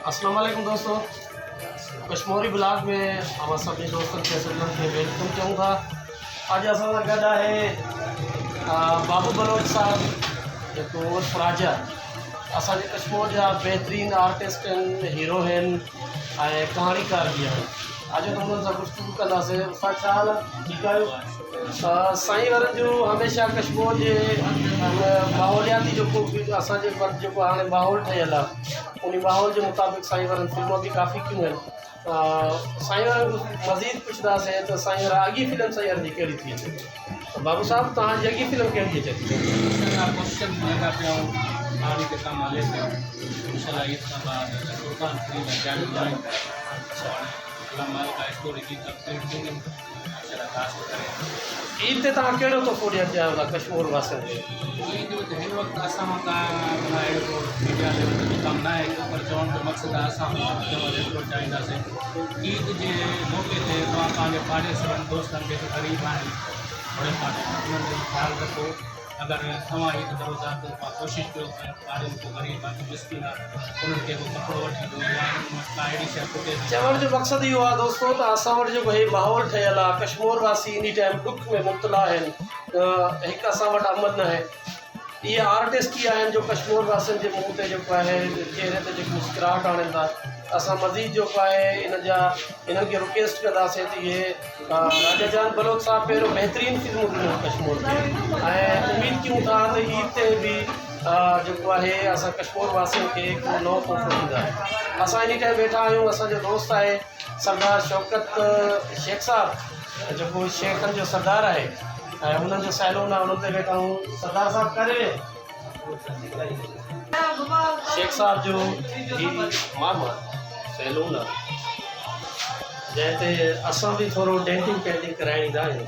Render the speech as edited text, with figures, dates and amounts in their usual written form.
अस्सलाम वालेकुम दोस्तों, कश्मीरी ब्लॉग में हम सभी दोस्तों के वेलकम चाहूँगा। अज असा गड है बाबू बलोच साहब जो उर्फ राजा, असांजे कश्मीर जा बेहतरीन आर्टिस्ट हीरो हैं कहानीकार भी हैं। अज तो उन्हनि सां गुफ्तगू कंदासीं। उस्ताद छा हाल आहे? ठीकु आहियो? साईं वारनि जो हमेशह कश्मीर जे माहौलियाती जेको असांजे वटि जेको हाणे माहौल ठहियल आहे, उन माहौल के मुताबिक़ साईं वारनि फिल्मूं भी काफ़ी क्यों आहिनि। साईं वारनि मज़ीद पुछंदासीं त साईं वारा अॻी फिल्म साईं वारनि जी कहिड़ी थी अचे। बाबू साहब, तव्हांजी अॻी फिल्म कहिड़ी अचे थी? ईद ते तव्हां कहिड़ो तोहफ़ो ॾियणु चाहियो था कश्मीर वासियुनि खे? हिन वक़्तु असां वटां अहिड़ो मीडिया लेवल जो कमु न आहे, पर चवण जो मक़सदु आहे असां एतिरो चाहींदासीं ईद जे मौक़े ते तव्हां पंहिंजे पाड़ेसरनि दोस्तनि जेके ग़रीब आहिनि बड़े पाड़े उन्हनि जो ख़्यालु रखो। अगरि तव्हां ईद करो था त तव्हां कोशिशि कयो ॿारनि को ग़रीब आहे मिस्किन आहे उन्हनि खे को कपिड़ो वठी ॾियो या अहिड़ी शइ पुटे। चवण जो मक़सदु इहो आहे दोस्तो त असां वटि जेको हे माहौल ठहियलु आहे, कश्मीर वासी इन टाइम ॾुख में मुब्तला आहिनि। हिकु असां वटि अमन न आहे। ये आर्टिस्ट ही आहिनि जो कश्मीर वासियुनि जे मुंहं ते जेको आहे चेहरे ते जेको मुस्कुराहट आणनि था। असां मज़ीद जेको आहे इन्हनि खे रिक्वेस्ट कंदासीं त इहे राजा जान बलोच साहब पहिरियों बहितरीनु फिल्मूं ॾिनो कश्मीर खे, ऐं उमेद कयूं था त ईद ते बि जेको आहे असां कश्मीर वासियुनि खे हिकिड़ो नओं तोहफ़ो ॾींदा। असां इन टाइम वेठा आहियूं, असांजो दोस्त आहे सरदार शौकत शेख साहब जेको शेखनि जो सरदार आहे ऐं उन्हनि जो सैलून आहे, उन्हनि ते वेठा आहियूं। सरदार साहब करे शेख साहब जो ही मामा सैलून आहे जंहिं ते असां बि थोरो डेंटिंग पेंटिंग कराइण ईंदा आहियूं।